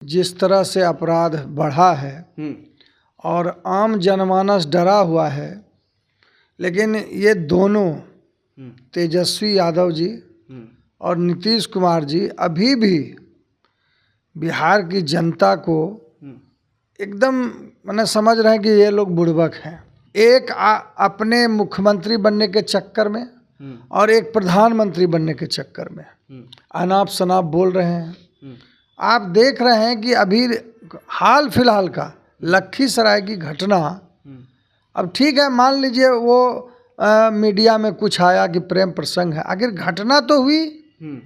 जिस तरह से अपराध बढ़ा है और आम जनमानस डरा हुआ है, लेकिन ये दोनों तेजस्वी यादव जी और नीतीश कुमार जी अभी भी बिहार की जनता को एकदम मैंने समझ रहे हैं कि ये लोग बुड़बक हैं। एक अपने मुख्यमंत्री बनने के चक्कर में और एक प्रधानमंत्री बनने के चक्कर में अनाप शनाप बोल रहे हैं। आप देख रहे हैं कि अभी हाल फिलहाल का लखीसराय की घटना, अब ठीक है मान लीजिए वो मीडिया में कुछ आया कि प्रेम प्रसंग है, आखिर घटना तो हुई।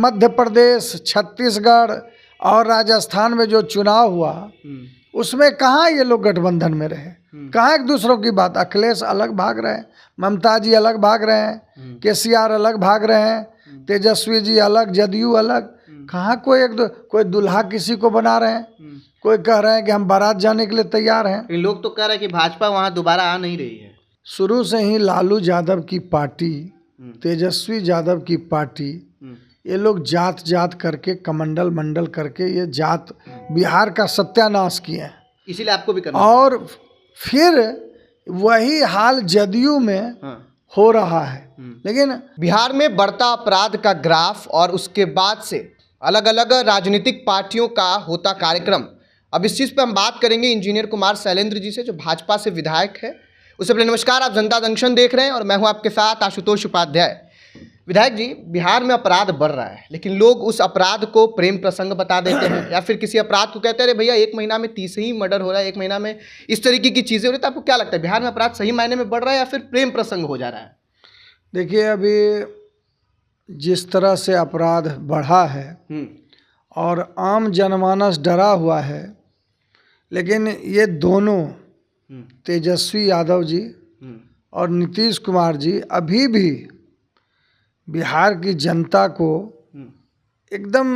मध्य प्रदेश, छत्तीसगढ़ और राजस्थान में जो चुनाव हुआ उसमें कहाँ ये लोग गठबंधन में रहे, कहाँ एक दूसरों की बात। अखिलेश अलग भाग रहे हैं, ममता जी अलग भाग रहे हैं, केसीआर अलग भाग रहे हैं, तेजस्वी जी अलग, जदयू अलग। कहाँ कोई दुल्हा किसी को बना रहे हैं, कोई कह रहे हैं कि हम बारात जाने के लिए तैयार हैं। इन लोग तो कह रहे हैं कि भाजपा वहाँ दोबारा आ नहीं रही है। शुरू से ही लालू यादव की पार्टी, तेजस्वी यादव की पार्टी, ये लोग जात जात करके कमंडल मंडल करके ये जात बिहार का सत्यानाश किए हैं। इसीलिए आपको भी करना और फिर वही हाल जदयू में हो रहा है। लेकिन बिहार में बढ़ता अपराध का ग्राफ और उसके बाद से अलग अलग राजनीतिक पार्टियों का होता कार्यक्रम, अब इस चीज़ पे हम बात करेंगे इंजीनियर कुमार शैलेंद्र जी से, जो भाजपा से विधायक है। उससे पहले नमस्कार, आप जनता जंक्शन देख रहे हैं और मैं हूं आपके साथ आशुतोष उपाध्याय। विधायक जी, बिहार में अपराध बढ़ रहा है, लेकिन लोग उस अपराध को प्रेम प्रसंग बता देते हैं या फिर किसी अपराध को कहते हैं अरे भैया 1 महीना में 30 ही मर्डर हो रहा है, 1 महीना में इस तरीके की चीज़ें हो रही है। तो आपको क्या लगता है बिहार में अपराध सही मायने में बढ़ रहा है या फिर प्रेम प्रसंग हो जा रहा है? देखिए, अभी जिस तरह से अपराध बढ़ा है और आम जनमानस डरा हुआ है, लेकिन ये दोनों तेजस्वी यादव जी और नीतीश कुमार जी अभी भी बिहार की जनता को एकदम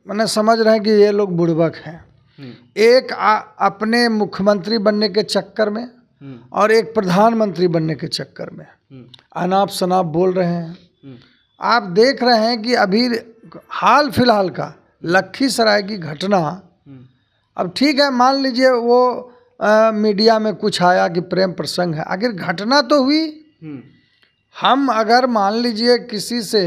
मैंने समझ रहे हैं कि ये लोग बुड़बक हैं। एक अपने मुख्यमंत्री बनने के चक्कर में और एक प्रधानमंत्री बनने के चक्कर में अनाप शनाप बोल रहे हैं। आप देख रहे हैं कि अभी हाल फिलहाल का लखीसराय की घटना, अब ठीक है मान लीजिए वो मीडिया में कुछ आया कि प्रेम प्रसंग है, आखिर घटना तो हुई। हम अगर मान लीजिए किसी से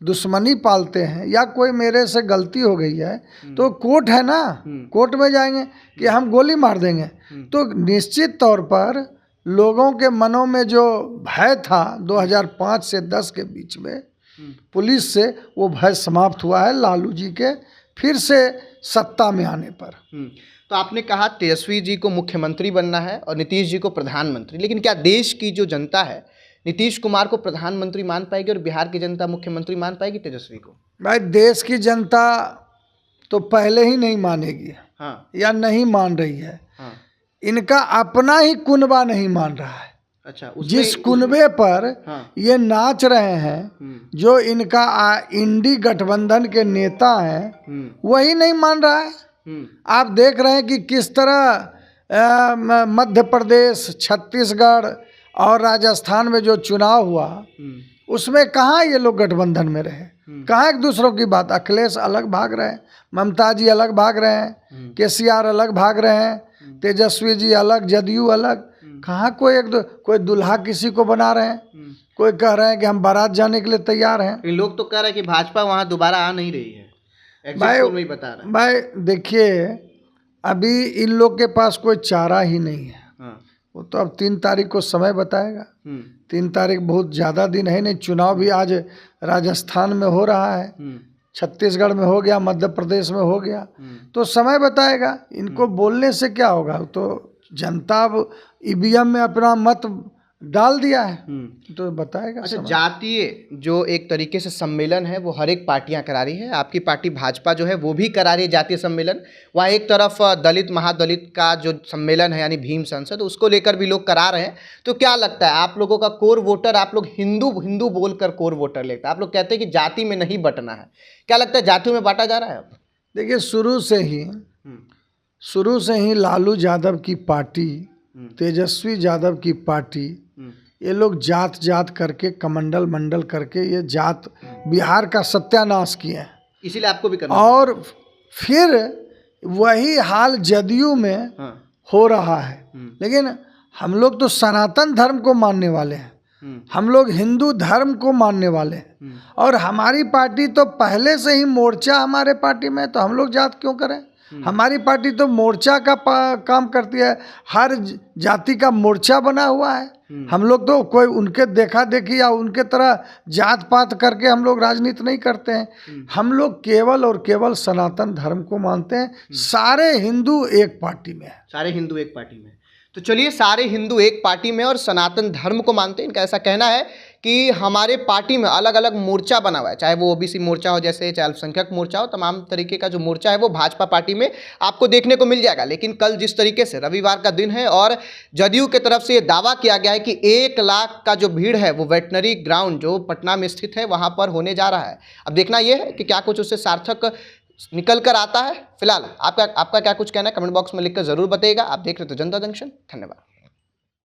दुश्मनी पालते हैं या कोई मेरे से गलती हो गई है तो कोर्ट है ना, कोर्ट में जाएंगे कि हम गोली मार देंगे। तो निश्चित तौर पर लोगों के मनों में जो भय था 2005 से 10 के बीच में पुलिस से, वो भय समाप्त हुआ है लालू जी के फिर से सत्ता में आने पर। तो आपने कहा तेजस्वी जी को मुख्यमंत्री बनना है और नीतीश जी को प्रधानमंत्री, लेकिन क्या देश की जो जनता है नीतीश कुमार को प्रधानमंत्री मान पाएगी और बिहार की जनता मुख्यमंत्री मान पाएगी तेजस्वी को? भाई, देश की जनता तो पहले ही नहीं मानेगी या नहीं मान रही है। इनका अपना ही कुनबा नहीं मान रहा है। अच्छा, जिस कुनबे पर ये नाच रहे हैं, जो इनका इंडी गठबंधन के नेता हैं, वही नहीं मान रहा है। आप देख रहे हैं कि किस तरह मध्य प्रदेश, छत्तीसगढ़ और राजस्थान में जो चुनाव हुआ उसमें कहाँ ये लोग गठबंधन में रहे, कहाँ एक दूसरों की बात। अखिलेश अलग भाग रहे हैं, ममता जी अलग भाग रहे हैं, केसीआर अलग भाग रहे हैं, तेजस्वी जी अलग, जदयू अलग। कहाँ कोई दुल्हा किसी को बना रहे हैं, कोई कह रहे हैं कि हम बारात जाने के लिए तैयार हैं। इन लोग तो कह रहे हैं कि भाजपा वहाँ दोबारा आ नहीं रही है। भाई देखिए, अभी इन लोग के पास कोई चारा ही नहीं है। वो तो अब 3 तारीख को समय बताएगा। 3 तारीख बहुत ज़्यादा दिन है नहीं। चुनाव भी आज राजस्थान में हो रहा है, छत्तीसगढ़ में हो गया, मध्य प्रदेश में हो गया, तो समय बताएगा। इनको बोलने से क्या होगा, तो जनता अब ईवीएम में अपना मत डाल दिया है तो बताएगा। अच्छा, जातीय जो एक तरीके से सम्मेलन है वो हर एक पार्टियां करा रही है, आपकी पार्टी भाजपा जो है वो भी करा रही है जातीय सम्मेलन। वहाँ एक तरफ दलित महादलित का जो सम्मेलन है यानी भीम संसद, उसको लेकर भी लोग करा रहे हैं। तो क्या लगता है आप लोगों का कोर वोटर, आप लोग हिंदू बोलकर कोर वोटर लेता है, आप लोग कहते हैं कि जाति में नहीं बंटना है, क्या लगता है जातियों में बांटा जा रहा है? देखिए, शुरू से ही लालू यादव की पार्टी, तेजस्वी यादव की पार्टी, ये लोग जात जात करके कमंडल मंडल करके ये जात बिहार का सत्यानाश किए हैं। इसीलिए आपको भी करना और फिर वही हाल जदयू में हाँ। हो रहा है। लेकिन हम लोग तो सनातन धर्म को मानने वाले हैं, हम लोग हिंदू धर्म को मानने वाले हैं, और हमारी पार्टी तो पहले से ही मोर्चा हमारे पार्टी में है, तो हम लोग जात क्यों करें? हमारी पार्टी तो मोर्चा का काम करती है, हर जाति का मोर्चा बना हुआ है। हम लोग तो कोई उनके देखा देखी या उनके तरह जात पात करके हम लोग राजनीति नहीं करते हैं। हम लोग केवल और केवल सनातन धर्म को मानते हैं। सारे हिंदू एक पार्टी में है। सारे हिंदू एक पार्टी में। तो चलिए, सारे हिंदू एक पार्टी में और सनातन धर्म को मानते हैं। इनका ऐसा कहना है कि हमारे पार्टी में अलग अलग मोर्चा बना हुआ है, चाहे वो ओबीसी मोर्चा हो, जैसे चाहे अल्पसंख्यक मोर्चा हो, तमाम तरीके का जो मोर्चा है वो भाजपा पार्टी में आपको देखने को मिल जाएगा। लेकिन कल जिस तरीके से रविवार का दिन है और जदयू की तरफ से ये दावा किया गया है कि 1 लाख का जो भीड़ है वो वेटनरी ग्राउंड जो पटना में स्थित है वहाँ पर होने जा रहा है। अब देखना यह है कि क्या कुछ उससे सार्थक निकल कर आता है। फिलहाल आपका क्या कुछ कहना है, कमेंट बॉक्स में लिखकर जरूर बताइएगा। आप देख रहे हो तो जनता जंक्शन। धन्यवाद।